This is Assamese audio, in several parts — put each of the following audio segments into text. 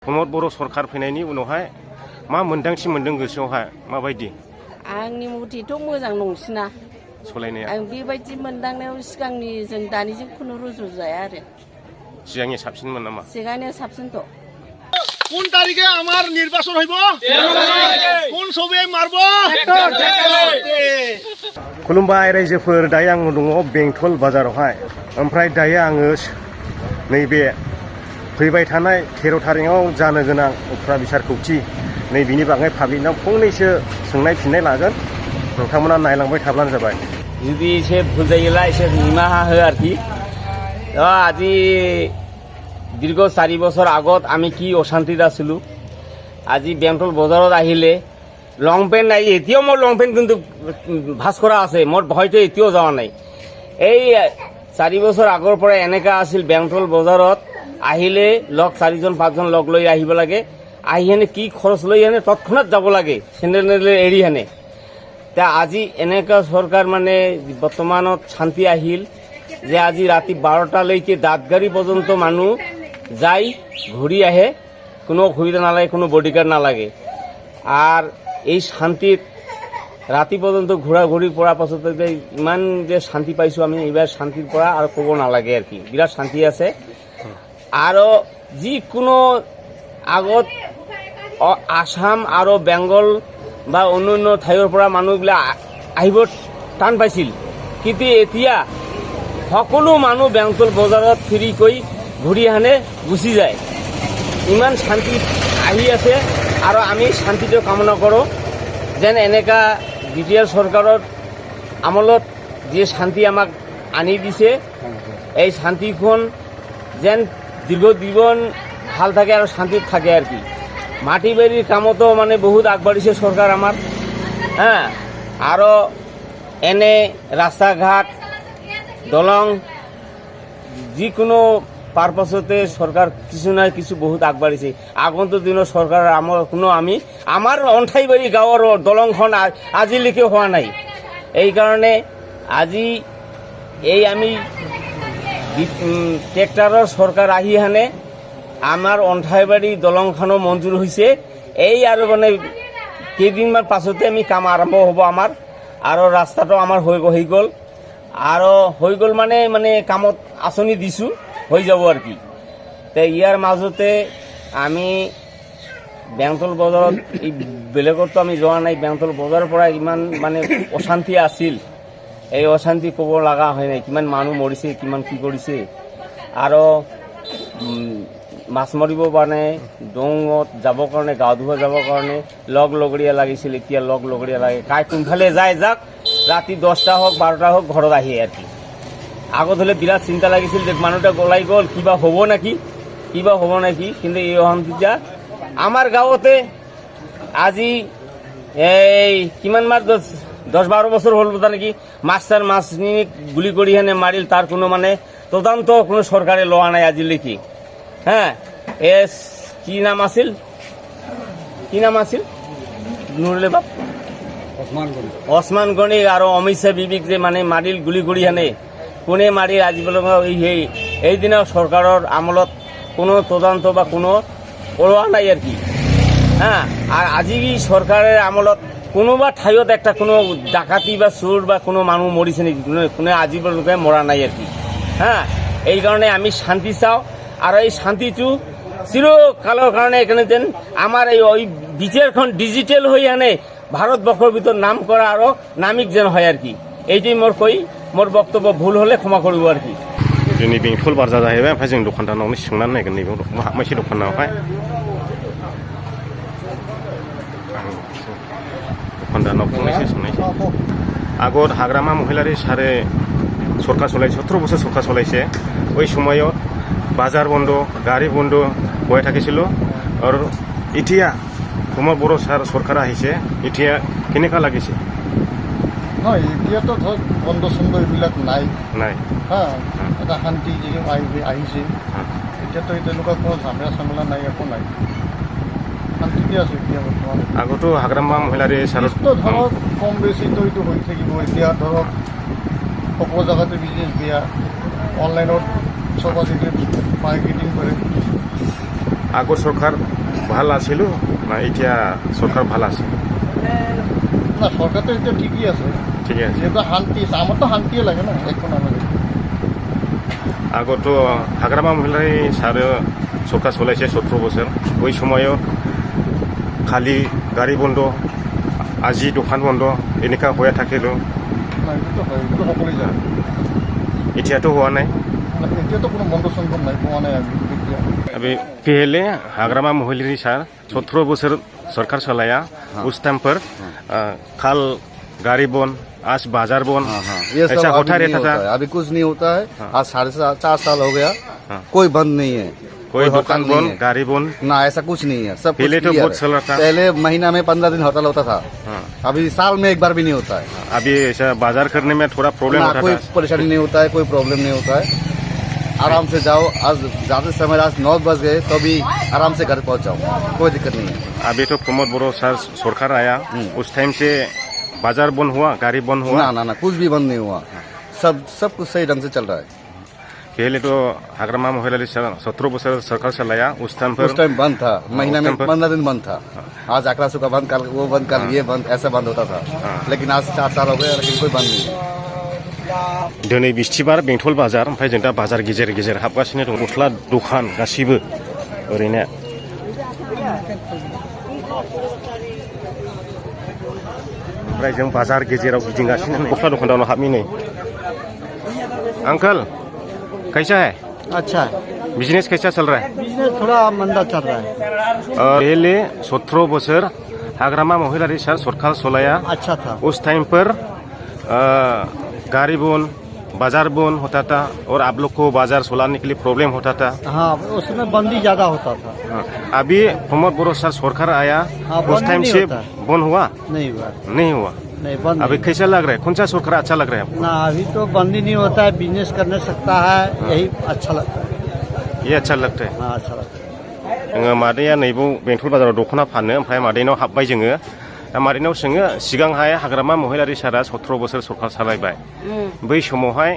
प्रमद बर' सरकार फैनायनि उनावहाय मा मोनदांथि मोनदों गोसोआवहाय माबायदि? आंनि मथेथ' मोजां नंसिना सोलायनाया आं बेबायदि मोनदांनायाव सिगांनि जों दानिजों खुनु रुजुजाया आरो सिगांनि साबसिनमोन नामा? सिगांनिया साबसिनथ'। কোন তারিখে আমার নির্বাচন হইব কোন সবে মারব खुलुमबाय रायजोफोर दायो आं दङ बेंटल बाजारावहाय ओमफ्राय दायो आङो नैबे फैबाय थानाय 13 थारिखआव जानो गोनां उफ्रा बिसारखौथि नै बिनि बागै पाब्लिकनाव फंनैसो सोंनाय फिननाय लागोन नोंथांमोना नायलांबाय थाब्लानो जाबाय। যদি এসে ভুল যাইলা এসে নিমাহা হয় আর কি আজি দীর্ঘ 4 বছর আগত আমি কি অশান্তিত আছিলো আজি বেংটল বজাৰত আহিলে লং পেন্ট নাই এতিয়াও মোৰ লং পেন্ট কিন্তু ভাস কৰা আছে মোৰ ভয়টো এতিয়াও যাওয়া নাই। এই 4 বছৰ আগৰ পৰা এনেকা আছিল বেংটল বজাৰত আহিলে লগ 4জন 5জন লগ লৈ আহিব লাগে আহি হেনে কি খৰচ লৈ হেনে তৎক্ষণাত যাব লাগে চেন্ডেল এৰি হেনে। তা আজি এনেকা সরকার মানে বর্তমানত শান্তি আহিল যে আজি রাতি 12টালৈকে দাঁতগাড়ি পর্যন্ত মানুষ যাই ঘুরি আহে কোনো অসুবিধা নালাগে কোনো বডিগার্ড নালাগে। আর এই শান্তিত রাতি পর্যন্ত ঘোরাঘুরি পড়ার পাছত ইমান যে শান্তি পাইছো আমি এইবার শান্তির পৰা আৰ কব নালাগে আৰ কি বিৰাট শান্তি আছে। আৰ যিকোনো আগত আসাম আৰ বেঙ্গল বা অন্য ঠাইৰ পৰা মানুহবিলাক আহিব টান পাইছিল কিন্তু এতিয়া সকলো মানুহ বেংটল বজাৰত ফ্ৰী কৈ ঘূৰি আনে গুচি যায় ইমান শান্তি আহি আছে। আৰু আমি শান্তিটো কামনা কৰোঁ যেন এনেকা বিটিআৰ চৰকাৰৰ আমলত যে শান্তি আমাক আনি দিছে এই শান্তিখন যেন দীৰ্ঘ জীৱন ভাল থাকে আৰু শান্তিত থাকে আর কি। মাটি বাড়ির কামতো মানে বহুত আগবাড়িছে সরকার আমার হ্যাঁ আরো এনে রাস্তাঘাট দলং যিকোনো পারপাসতে সরকার কিছু না কিছু বহুত আগবাড়িছে। আগন্তুক দিনের সরকার আমার কোনো আমি আমার অন্ঠাইবাড়ি গাঁৱৰ দলংখন আজিলৈকে হওয়া নাই। এই কারণে আজি এই আমি ট্রেক্টরের সরকার আহি হানে আমার অন্ঠাইবাড়ি দলংখনো মঞ্জুর হয়েছে এই আর মানে কেইদিনমান পাছতে আমি কাম আরম্ভ হব আমার আর রাস্তাটো আমার হয়ে গল আর হয়ে গল মানে মানে কামত আঁচনি দিছো হয়ে যাব আর কি। তো ইয়ার মাজতে আমি বেংটল বজাৰত এই বেলেগত আমি যোৱা নাই বেংটল বজাৰৰ পৰা ইমান মানে অশান্তি আছিল এই অশান্তি ক'ব লগা হয় নাই কিমান মানুহ মৰিছে কিমান কি কৰিছে। আৰু মাছ মাৰিব কাৰণে ডঙত যাবৰ কাৰণে গা ধুব যাবৰ কাৰণে লগৰীয়া লাগিছিল এতিয়া লগৰীয়া লাগে কাই কোনফালে যায় যাক ৰাতি 10টা হোক 12টা হোক ঘৰত আহি আর কি। আগত হলে বিরাট চিন্তা লাগিছিল যে মানুহটা গলাই গল কিবা হব নাকি কিন্তু এই অশান্তিটা আমার গাঁৱতে আজি এই কিমান মাস 10-12 বছৰ হল বোধ নাকি মাস্টাৰ মাছ নিয়ে গুলি কৰি হেনে মারিল তার কোনো মানে তদন্ত কোনো সরকারে লওয়া নাই আজিলৈকে। হ্যাঁ এস কি নাম আছিল নুরুলে বাপ ওসমান গনি আর অমিত শাহ বিবিক যে মানে মারিল গুলি কৰি হেনে কোনে মাৰি আজি বলে এই দিনে সৰকাৰেৰ আমলত কোনো তদন্ত বা কোনো ওলোৱা নাই আর কি। হ্যাঁ আর আজি সরকারের আমলত কোনোবা ঠাইত একটা কোনো ডাকাতি বা চোর বা কোনো মানুষ মরিছে নাকি কোনো আজি বলে মরা নাই আর কি। হ্যাঁ এই কারণে আমি শান্তি চাও আর এই শান্তিটো চিরকালের কারণে এখানে যেন আমার এই বিচারখন ডিজিটাল হয়ে আনে ভারতবর্ষের ভিতর নাম করা আরো নামিক যেন হয় আর কি। এইটাই মোর বক্তব্য ভুল হলে ক্ষমা করব আর কি। जोंनि बेंटल बाजार जाहैबाय ओमफ्राय जों दखानदारनावनो सोंनानै नायगोन नैबे हाबनायसै दखानावहाय दखानदारनाव फंनैसो सोंनायसै আগত হাগ্রামা মহিলারি সারে সরকার চলাইছে 17 বছর সরকার চলাইছে ওই সময়ত বাজার বন্ধ গাড়ি বন্ধ হয়ে থাকিছিল আর এতিয়া প্রমদ বড় সরকার আহিছে এতিয়া কেনেকা লাগিছে? নহয় এতিয়াতো ধৰক বন্ধ চন্ধ এইবিলাক নাই হা এটা শান্তি আহিছে এতিয়াতো তেনেকুৱা কোনো ঝামেলা চামেলা নাই একো নাই শান্তিতে আছো এতিয়া বৰ্তমান। আগতো হাগ্ৰামা মহিলাৰি ধৰক কম বেছিতো এইটো হৈ থাকিব। এতিয়া ধৰক সকলো জেগাতে বিজনেছ বেয়া অনলাইনত চব আজিকালি মাৰ্কেটিং কৰে আগৰ চৰকাৰ ভাল আছিল না এতিয়া চৰকাৰ ভাল আছে? না সরকার তো এটা ঠিকই আছে, ঠিকে আছে। যেহেতু শান্তি, আমার তো শান্তিয়ে লাগে না এখন আমাদের। আগতো হাগ্রামা মহিলারি সারে সরকার চলাইছে 17 বছর, ওই সময়ও খালি গাড়ি বন্ধ, আজি দোকান বন্ধ এনেকা হয়ে থাকিল। না এটা তো হয়, এটা তো সকলেই জানে। এতিয়াতো হোৱা নাই। না এতিয়া তো কোনো বন্ধ চন্ধ নাই, পোৱা নাই আমি এতিয়া। अभी पहले हाग्रामा महिलारी सार 17 बছर सरकार चलाया, उस टाइम पर खाल गाड़ी बन, आज बाजार बन, ये सब ऐसा अभी होता नहीं रहता होता था। है। अभी कुछ नहीं होता है। आज 4.5 साल हो गया, कोई बंद नहीं है, कोई दुकान हड़ताल नहीं बन, है। गाड़ी बन। ना ऐसा कुछ नहीं है, सब पहले कुछ तो clear बहुत है। चल रहा था। पहले महीना में 15 दिन हड़ताल होता था, अभी साल में एक बार भी नहीं होता है। अभी ऐसा बाजार करने में थोड़ा प्रॉब्लम ना होता कोई था। परेशानी नहीं होता है, कोई प्रॉब्लम नहीं होता है। आराम से जाओ, आज जाते समय आज 9 बज गए तो भी आराम से घर पहुंच जाओ, कोई दिक्कत नहीं है। अभी तो प्रमोद बोरो सर सरकार आया, उस टाइम से बाजार बंद हुआ, गाड़ी बंद हुआ। ना कुछ भी बंद नहीं हुआ, सब कुछ सही ढंग से चल रहा है। पहले तो हाग्रामा महिलारी 17 बছर सरकार चलाया, उस टाइम पर उस टाइम बंद था, महीना उस में टाइम पर- 15 दिन बंद था। आज आकड़ा सुखा बंद, कल वो बंद, कल ये बंद, ऐसा बंद होता था। लेकिन आज 4 साल हो गए, लेकिन कोई बंद नहीं है। दिनै बिस्थिबार बेंटल बाजार, ओमफ्राय जों दा बाजार गेजेर गेजेर हाबगासिनो दं। गस्ला दखान गासिबो ओरैनो। ओमफ्राय जों बाजार गेजेराव गिदिंगासिनो दं। गस्ला दखानदाराव हाबनि नै। अंकल कैसा है? अच्छा है, बिजनेस कैसा चल रहा है? बिजनेस थोड़ा मंदा चल रहा है। पहले 17 बছर हाग्रामा महिलारी सर सरकार चलाया, अच्छा था। उस टाइम पर गाड़ी बन, बाजार बंद होता था और आप लोग को बाजार चलाने के लिए प्रॉब्लम होता था। हाँ, उसमें बंदी ज्यादा होता था। अभी प्रमोद बोरो सर सरकार आया, हाँ, उस बंद टाइम नहीं से होता। बंद हुआ? नहीं हुआ, नहीं हुआ। नहीं बंद अभी नहीं। कैसा लग रहा है? कौन सा सरकार अच्छा लग रहा है आपको? ना अभी तो बंदी नहीं होता है, बिजनेस करने सकता है, यही अच्छा लगता है। ये अच्छा लगता है। हाँ, अच्छा लगता है। जोङो मादैया नैबो बेंटल बाजाराव दख'ना फानो, ओमफ्राय मादैनाव हाबबाय जोङो। दा मादैनाव सोङो, सिगांहाय हाग्रामा महिलारी सारा 17 बोसोर सरकार सालायबाय, बै समावहाय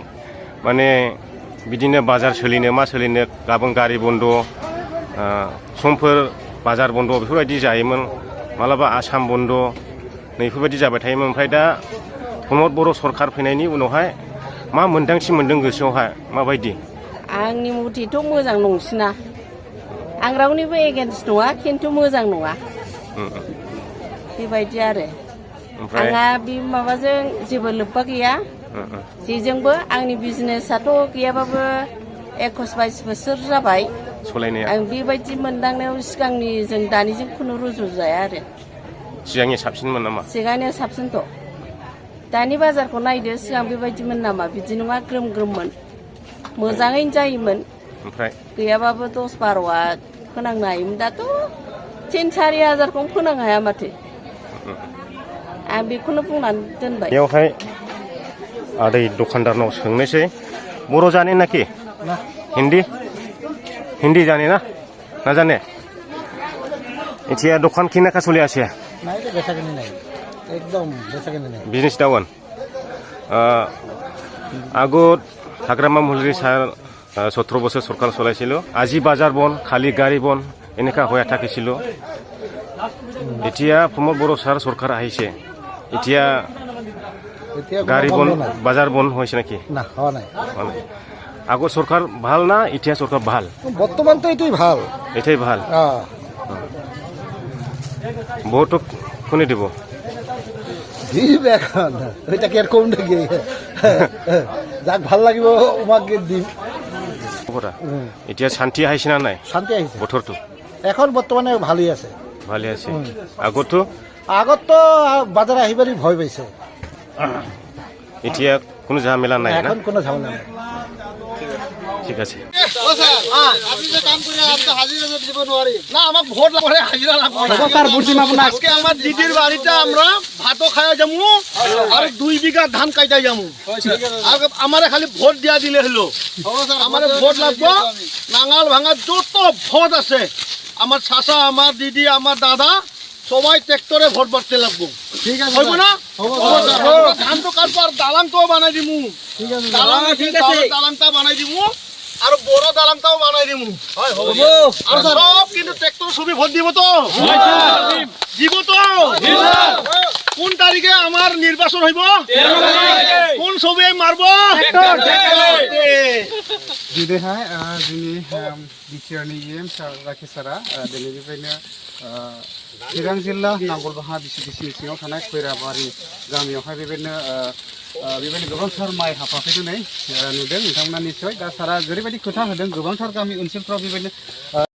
माने बिदिनो बाजार सोलिनो मा सोलिनो, गाबोन गारि बन्द, समफोर बाजार बन्द बेफोरबायदि जायोमोन, मालाबा आसाम बन्द, नैफोरबायदि जाबाय थायोमोन। ओमफ्राय दा प्रमोद बर' सरकार फैनायनि उनावहाय मा मोन्दांथि मोन्दों गोसोआवहाय, माबायदि? आंनि मथेथ' मोजां नंसिना। आं रावनिबो एगेन्स्ट नङा, खिन्थु मोजां नङा बेबायदि आरो। ओमफ्राय आंहा बे माबाजों जेबो लोब्बा गैया, जेजोंबो। आंनि बिजनेसाथ' गैयाबाबो 21-22 बोसोर जाबाय। सलायनाया आं बेबायदि मोनदांनायाव सिगांनिजों दानिजों खुनु रुजुजाया आरो। सिगांनि साबसिनमोन नामा? सिगांनिया साबसिनथ'। दानि बाजारखौ नायदो, सिगां बेबायदिमोन नामा? बिदि नङा, ग्रोम ग्रोममोन, मोजाङैनो जायोमोन। ओमफ्राय गैयाबाबो 10-12आ फोनांनो हायोमोन। दाथ' 3-4 हाजारखौनो फोनांनो हाया माथो। आं बेखौनो बुंनानै दोनबाय। बेयावहाय आदै दखानदारनाव सोंनोसै, बर' जाने नाखि? हिंदी हिंदी जाने ना जाने? এতিয়া দোকান কেনেকা চলি আছে? नहीं तो बेचा किनी नहीं, एकदम बेचा किनी नहीं। Business down. আগত হাগ্রামা মহিলাৰী ছাৰ 17 বছৰ চৰকাৰ চলাইছিল, আজি বাজাৰ বন, খালি গাড়ী বন এনেকা হৈ থাকিছিল। এতিয়া প্ৰমোদ বড়ো ছাৰ চৰকাৰ আহিছে, এতিয়া এতিয়া গাড়ী বন, বাজাৰ বন হৈছে নেকি? না হওয়া নাই। আগৰ চৰকাৰ ভাল না এতিয়া চৰকাৰ ভাল? বর্তমান তো এটাই ভাল। এটাই ভাল। ভোটক কোনে দিব? দিম এখন, ওইটাকে আর কম নাকি? যাক ভাল লাগিব উমাকে দিম। এতিয়া শান্তি আহিছে না নাই? শান্তি আহিছে বতৰটো এখন, বর্তমানে ভালোই আছে। ভালে আছে। আগতো আগত তো বাজারে আহিবারই ভয় পাইছে, এতিয়া কোনো ঝামেলা নাই না? এখন কোনো ঝামেলা নাই। ঠিক আছে। আপনি যে কাম করে আপনি হাজিরা দিব নোৱাৰি না, আমাক ভোট লাগে, হাজিরা লাগবে। আজকে আমার দিদির বাড়িতে আমরা ভাতও খাওয়া যাবো আর 2 বিঘা ধান কাইটা যাবো। আর আমারে খালি ভোট দিয়া দিলে হলো। আমারে ভোট লাগবে, নাঙাল ভাঙা যত ভোট আছে, আমার চাচা, আমার দিদি, আমার দাদা সবাই ট্রেক্টরে ভোট বাড়তে লাগবো। ঠিক আছে, হইব না? ধান তো কাটবো আর দালানটাও বানাই দিমু। দালানটা বানাই দিমু। আৰু বড় দালাংটাও বানাই দিম আৰু সব কিন্তু ট্ৰেক্টৰ ছবি ভোট দিব তো দিব তো কোন তাৰিখে আমাৰ নিৰ্বাচন হইব কোন ছবি মারব दिनैहाय जोंनि बिटिआरनि EM सार राकेश सारा दिनैनिफ्रायनो चिरां जिल्ला नांगलबाहा बिसिडिसिनि सिङाव थानाय खैराबारि गामियावहाय बेबायदिनो गोबांथार माइ हाफाफैनानै नुदों नोंथांमोना निस्सय दा सारा ओरैबायदि खोथा होदों गोबांथार गामि ओनसोलफ्राव बेबायदिनो